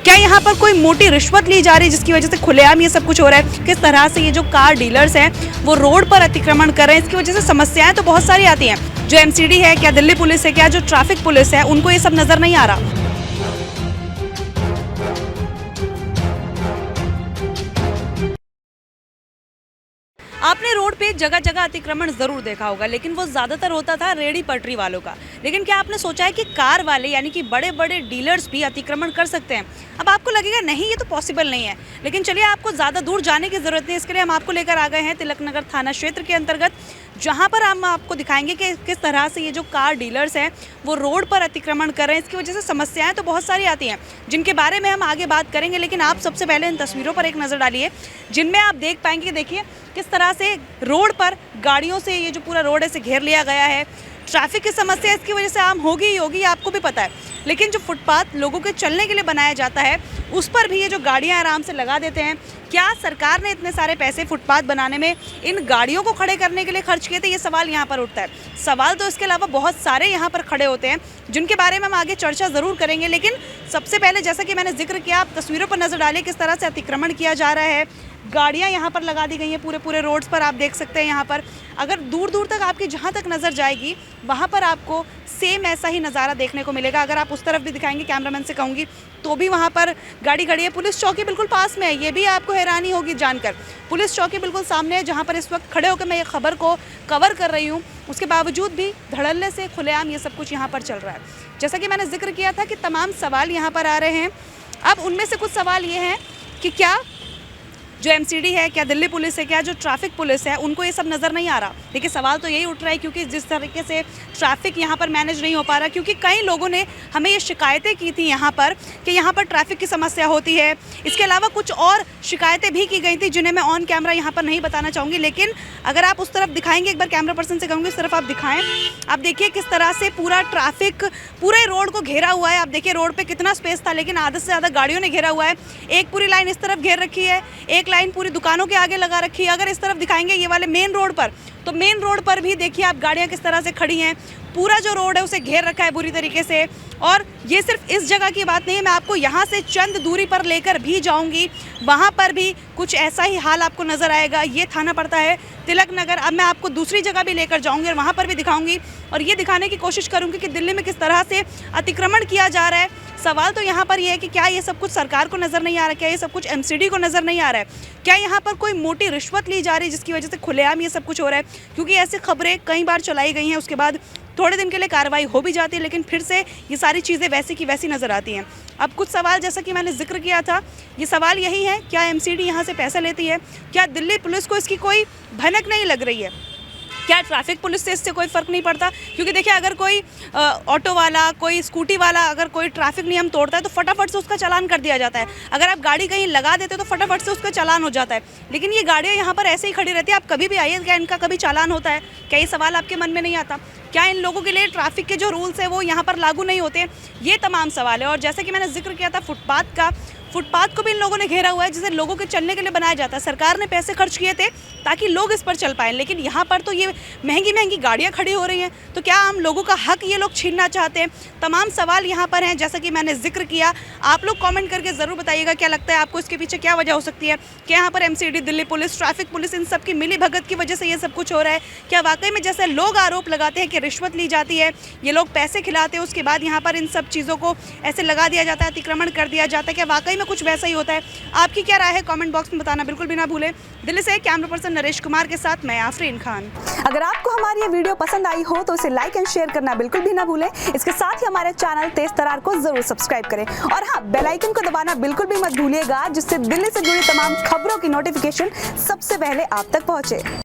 क्या यहाँ पर कोई मोटी रिश्वत ली जा रही है जिसकी वजह से खुलेआम ये सब कुछ हो रहा है? किस तरह से ये जो कार डीलर्स हैं वो रोड पर अतिक्रमण कर रहे हैं, इसकी वजह से समस्याएं तो बहुत सारी आती हैं। जो एमसीडी है, क्या दिल्ली पुलिस है, क्या जो ट्रैफिक पुलिस है, उनको ये सब नजर नहीं आ रहा। आपने रोड पे जगह जगह अतिक्रमण जरूर देखा होगा, लेकिन वो ज़्यादातर होता था रेहड़ी पटरी वालों का। लेकिन क्या आपने सोचा है कि कार वाले यानी कि बड़े बड़े डीलर्स भी अतिक्रमण कर सकते हैं? अब आपको लगेगा नहीं, ये तो पॉसिबल नहीं है, लेकिन चलिए आपको ज़्यादा दूर जाने की ज़रूरत नहीं। इसके लिए हम आपको लेकर आ गए हैं तिलक नगर थाना क्षेत्र के अंतर्गत, जहाँ पर हम आपको दिखाएंगे कि किस तरह से ये जो कार डीलर्स हैं वो रोड पर अतिक्रमण कर रहे हैं। इसकी वजह से समस्याएं तो बहुत सारी आती हैं, जिनके बारे में हम आगे बात करेंगे। लेकिन आप सबसे पहले इन तस्वीरों पर एक नज़र डालिए, जिनमें आप देख पाएंगे, देखिए किस तरह से रोड पर गाड़ियों से ये जो पूरा रोड है इसे घेर लिया गया है। ट्रैफिक की समस्या इसकी वजह से आम होगी ही होगी, आपको भी पता है। लेकिन जो फुटपाथ लोगों के चलने के लिए बनाया जाता है, उस पर भी ये जो गाड़ियां आराम से लगा देते हैं। क्या सरकार ने इतने सारे पैसे फुटपाथ बनाने में इन गाड़ियों को खड़े करने के लिए खर्च किए थे? ये सवाल यहाँ पर उठता है। सवाल तो इसके अलावा बहुत सारे यहाँ पर खड़े होते हैं, जिनके बारे में हम आगे चर्चा ज़रूर करेंगे। लेकिन सबसे पहले, जैसा कि मैंने जिक्र किया, आप तस्वीरों पर नज़र डालिए किस तरह से अतिक्रमण किया जा रहा है। गाड़ियाँ यहाँ पर लगा दी गई हैं पूरे रोड्स पर, आप देख सकते हैं। यहाँ पर अगर दूर दूर तक आपकी जहाँ तक नज़र जाएगी, वहाँ पर आपको सेम ऐसा ही नज़ारा देखने को मिलेगा। अगर आप उस तरफ भी दिखाएंगे, कैमरामैन से कहूँगी, तो भी वहाँ पर गाड़ी खड़ी है। पुलिस चौकी बिल्कुल पास में है, ये भी आपको हैरानी होगी जानकर। पुलिस चौकी बिल्कुल सामने है, जहाँ पर इस वक्त खड़े होकर मैं ये खबर को कवर कर रही हूँ। उसके बावजूद भी धड़ल्ले से खुलेआम ये सब कुछ यहाँ पर चल रहा है। जैसा कि मैंने जिक्र किया था कि तमाम सवाल यहाँ पर आ रहे हैं। अब उनमें से कुछ सवाल ये हैं कि क्या जो एमसीडी है, क्या दिल्ली पुलिस है, क्या जो ट्रैफिक पुलिस है, उनको ये सब नज़र नहीं आ रहा। देखिए सवाल तो यही उठ रहा है, क्योंकि जिस तरीके से ट्रैफिक यहाँ पर मैनेज नहीं हो पा रहा, क्योंकि कई लोगों ने हमें ये शिकायतें की थी यहाँ पर कि यहाँ पर ट्रैफिक की समस्या होती है। इसके अलावा कुछ और शिकायतें भी की गई थी, जिन्हें मैं ऑन कैमरा यहाँ पर नहीं बताना चाहूँगी। लेकिन अगर आप उस तरफ दिखाएंगे, एक बार कैमरा पर्सन से कहूँगी उस तरफ आप दिखाएँ। आप देखिए किस तरह से पूरा ट्रैफिक पूरे रोड को घेरा हुआ है। आप देखिए रोड पर कितना स्पेस था, लेकिन आधे से ज़्यादा गाड़ियों ने घेरा हुआ है। एक पूरी लाइन इस तरफ घेर रखी है, एक लाइन पूरी दुकानों के आगे लगा रखी है। अगर इस तरफ दिखाएंगे ये वाले मेन रोड पर, तो मेन रोड पर भी देखिए आप गाड़ियां किस तरह से खड़ी हैं। पूरा जो रोड है उसे घेर रखा है बुरी तरीके से। और ये सिर्फ इस जगह की बात नहीं है, मैं आपको यहाँ से चंद दूरी पर लेकर भी जाऊँगी, वहाँ पर भी कुछ ऐसा ही हाल आपको नज़र आएगा। ये थाना पड़ता है तिलक नगर। अब मैं आपको दूसरी जगह भी लेकर जाऊँगी और वहाँ पर भी दिखाऊँगी, और ये दिखाने की कोशिश करूँगी कि दिल्ली में किस तरह से अतिक्रमण किया जा रहा है। सवाल तो यहाँ पर यह है कि क्या ये सब कुछ सरकार को नज़र नहीं आ रहा, क्या ये सब कुछ एमसीडी को नज़र नहीं आ रहा है? क्या यहाँ पर कोई मोटी रिश्वत ली जा रही है जिसकी वजह से खुलेआम ये सब कुछ हो रहा है? क्योंकि ऐसी खबरें कई बार चलाई गई हैं, उसके बाद थोड़े दिन के लिए कार्रवाई हो भी जाती है, लेकिन फिर से ये सारी चीज़ें वैसी की वैसी नज़र आती हैं। अब कुछ सवाल, जैसा कि मैंने जिक्र किया था, ये सवाल यही है, क्या एमसीडी यहाँ से पैसा लेती है? क्या दिल्ली पुलिस को इसकी कोई भनक नहीं लग रही है? क्या ट्रैफिक पुलिस से इससे कोई फ़र्क नहीं पड़ता? क्योंकि देखिए अगर कोई ऑटो वाला, कोई स्कूटी वाला अगर कोई ट्रैफिक नियम तोड़ता है तो फटाफट से उसका चालान कर दिया जाता है। अगर आप गाड़ी कहीं लगा देते हो तो फटाफट से उसका चालान हो जाता है। लेकिन ये गाड़ियाँ यहाँ पर ऐसे ही खड़ी रहती है, आप कभी भी आइए, क्या इनका कभी चालान होता है? क्या ये सवाल आपके मन में नहीं आता? क्या इन लोगों के लिए ट्रैफिक के जो रूल्स है वो यहाँ पर लागू नहीं होते? ये तमाम सवाल है। और जैसे कि मैंने जिक्र किया था फुटपाथ का, फुटपाथ को भी इन लोगों ने घेरा हुआ है, जिसे लोगों के चलने के लिए बनाया जाता है। सरकार ने पैसे खर्च किए थे ताकि लोग इस पर चल पाएँ, लेकिन यहाँ पर तो ये महंगी महंगी गाड़ियाँ खड़ी हो रही हैं। तो क्या आम लोगों का हक ये लोग छीनना चाहते हैं? तमाम सवाल यहाँ पर हैं, जैसा कि मैंने जिक्र किया। आप लोग कमेंट करके ज़रूर बताइएगा क्या लगता है आपको, इसके पीछे क्या वजह हो सकती है? क्या यहाँ पर MCD, Delhi police, traffic police, इन सब की मिली भगत की वजह से ये सब कुछ हो रहा है? क्या वाकई में जैसे लोग आरोप लगाते हैं कि रिश्वत ली जाती है, ये लोग पैसे खिलाते हैं, उसके बाद यहाँ पर इन सब चीज़ों को ऐसे लगा दिया जाता है, अतिक्रमण कर दिया जाता है? क्या वाकई में कुछ वैसा ही होता है? आपकी क्या राय है कमेंट बॉक्स में बताना बिल्कुल भी ना भूलें। दिल्ली से कैमरा पर्सन नरेश कुमार के साथ मैं आफरीन खान। अगर आपको हमारी ये वीडियो पसंद आई हो तो इसे लाइक एंड शेयर करना बिल्कुल भी ना भूलें। इसके साथ ही हमारे चैनल तेज तरार को जरूर सब्सक्राइब करें, और हाँ, बेल आइकन को दबाना बिल्कुल भी मत भूलिएगा, जिससे दिल्ली से जुड़ी तमाम खबरों की नोटिफिकेशन सबसे पहले आप तक पहुंचे।